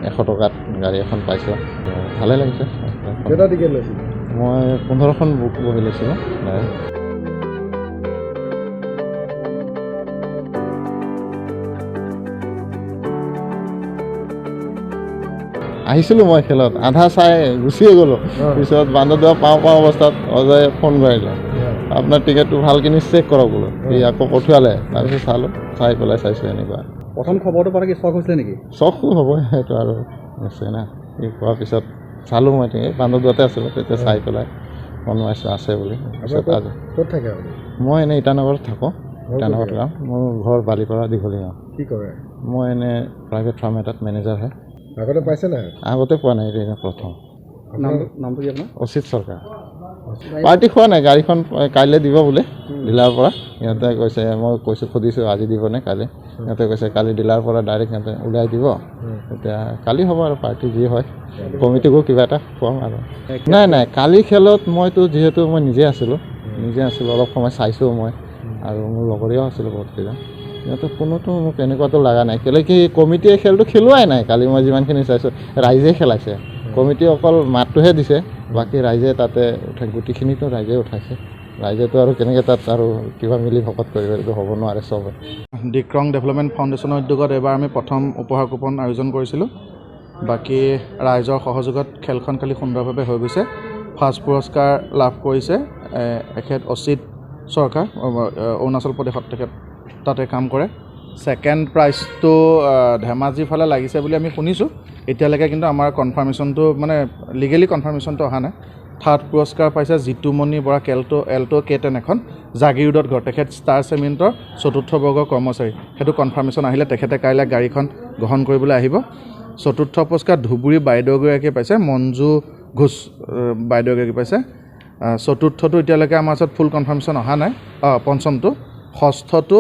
100 টকাত গাড়ী এখন পাইছোঁ ভালে লাগিছে কেইটা টিকেট লৈছিল মই 15খন বুক বহি লৈছিলোঁ আহিছিলোঁ মই খেলত আধা চাই গুচিয়ে গ'লোঁ পিছত বান্দৰদুৱা পাওঁ অৱস্থাত অজয়ে ফোন কৰিলে আপোনাৰ টিকেটটো ভালখিনি চেক কৰক বোলো সি আকৌ পঠিয়ালে তাৰপিছত চালোঁ চাই পেলাই চাইছোঁ এনেকুৱা প্ৰথম খবৰটো পালে কি চখ হৈছিলে নেকি চখটো হ'বই সেইটো আৰু নিশ্চয় না সি কোৱাৰ পিছত চালোঁ মই বান্দৰদুৱাতে আছিলোঁ তেতিয়া চাই পেলাই ফোন মাৰিছোঁ আছে বুলি ক'ত থাকে মই এনেই ইটানগৰত থাকোঁ ইটানগৰত গাঁও মোৰ ঘৰ বালিপাৰা দীঘলী গাঁও কি কৰে মই এনেই প্ৰাইভেট ফাৰ্ম এটাত মেনেজাৰ হয় আগতে পাইছে নাই আগতে পোৱা নাই এইটো প্ৰথম নামটো কি আপোনাৰ অচিত চৰকাৰ পাৰ্টি খোৱা নাই গাড়ীখন কাইলৈ দিব বোলে ডিলাৰৰ পৰা সিহঁতে কৈছে মই সুধিছোঁ আজি দিবনে কালি সিহঁতে কৈছে কালি ডিলাৰৰ পৰা ডাইৰেক্ট সিহঁতে ওলাই দিব এতিয়া কালি হ'ব আৰু পাৰ্টি যি হয় কমিটিকো কিবা এটা খুৱাম আৰু নাই কালি খেলত মইতো যিহেতু মই নিজে আছিলোঁ অলপ সময় চাইছোঁ মই আৰু মোৰ লগৰীয়াও আছিলোঁ বহুতকেইজন সিহঁতে কোনোতো মোক এনেকুৱাতো লগা নাই কেলৈ কি কমিটিয়ে খেলটো খেলোৱাই নাই কালি মই যিমানখিনি চাইছোঁ ৰাইজে খেলাইছে কমিটি অকল মাতটোহে দিছে বাকী ৰাইজে তাতে গুটিখিনিতো ৰাইজে উঠাইছে ৰাইজেতো আৰু কেনেকৈ তাত আৰু কিবা মিলি ভকত কৰিব এইটো হ'ব নোৱাৰে চবে ডিক্ৰং ডেভেলপমেণ্ট ফাউণ্ডেশ্যনৰ উদ্যোগত এইবাৰ আমি প্ৰথম উপহাৰ কুপন আয়োজন কৰিছিলোঁ বাকী ৰাইজৰ সহযোগত খেলখন খালি সুন্দৰভাৱে হৈ গৈছে ফাৰ্ষ্ট পুৰস্কাৰ লাভ কৰিছে এখেত অচিত চৰকাৰ অৰুণাচল প্ৰদেশত তেখেত তাতে কাম কৰে ছেকেণ্ড প্ৰাইজটো ধেমাজিৰ ফালে লাগিছে বুলি আমি শুনিছোঁ এতিয়ালৈকে কিন্তু আমাৰ কনফাৰ্মেশ্যনটো মানে লিগেলি কনফাৰ্মেশ্যনটো অহা নাই থাৰ্ড পুৰস্কাৰ পাইছে জিতুমণি বৰা এল্টো K10 এখন জাগিৰোডত ঘৰ তেখেত ষ্টাৰ চিমেণ্টৰ 4ৰ্থ বৰ্গৰ কৰ্মচাৰী সেইটো কনফাৰ্মেশ্যন আহিলে তেখেতে কাইলৈ গাড়ীখন গ্ৰহণ কৰিবলৈ আহিব 4ৰ্থ পুৰস্কাৰ ধুবুৰী বাইদেউগৰাকীয়ে পাইছে মঞ্জু ঘোষ বাইদেউগৰাকী পাইছে 4ৰ্থটো এতিয়ালৈকে আমাৰ ওচৰত ফুল কনফাৰ্মেশ্যন অহা নাই পঞ্চমটো ষষ্ঠটো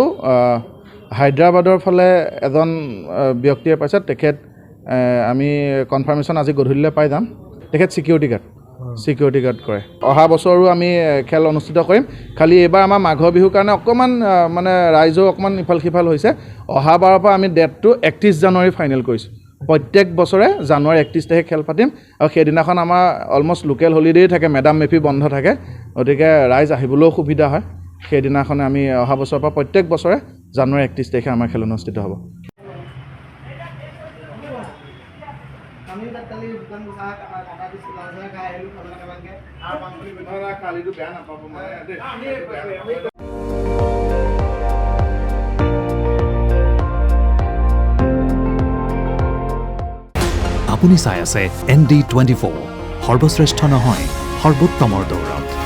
হায়দৰাবাদৰ ফালে এজন ব্যক্তিয়ে পাইছে তেখেত আমি কনফাৰ্মেশ্যন আজি গধূলিলৈ পাই যাম তেখেত চিকিউৰিটি গাৰ্ড কৰে অহা বছৰো আমি খেল অনুষ্ঠিত কৰিম খালি এইবাৰ আমাৰ মাঘৰ বিহুৰ কাৰণে অকণমান মানে ৰাইজৰ অকণমান ইফাল সিফাল হৈছে অহা বাৰৰ পৰা আমি ডেটটো 31 জানুৱাৰী ফাইনেল কৰিছোঁ প্ৰত্যেক বছৰে জানুৱাৰী 31 তাৰিখে খেল পাতিম আৰু সেইদিনাখন আমাৰ অলমষ্ট লোকেল হলিডেই থাকে মেডাম মেফি বন্ধ থাকে গতিকে ৰাইজ আহিবলৈও সুবিধা হয় সেইদিনাখনে আমি অহা বছৰৰ পৰা প্ৰত্যেক বছৰে জানুৱাৰী 31 তাৰিখে আমাৰ খেল অনুষ্ঠিত হ'ব আপুনি চাই আছে ND24 সৰ্বশ্ৰেষ্ঠ নহয় সৰ্বোত্তমৰ দৌৰত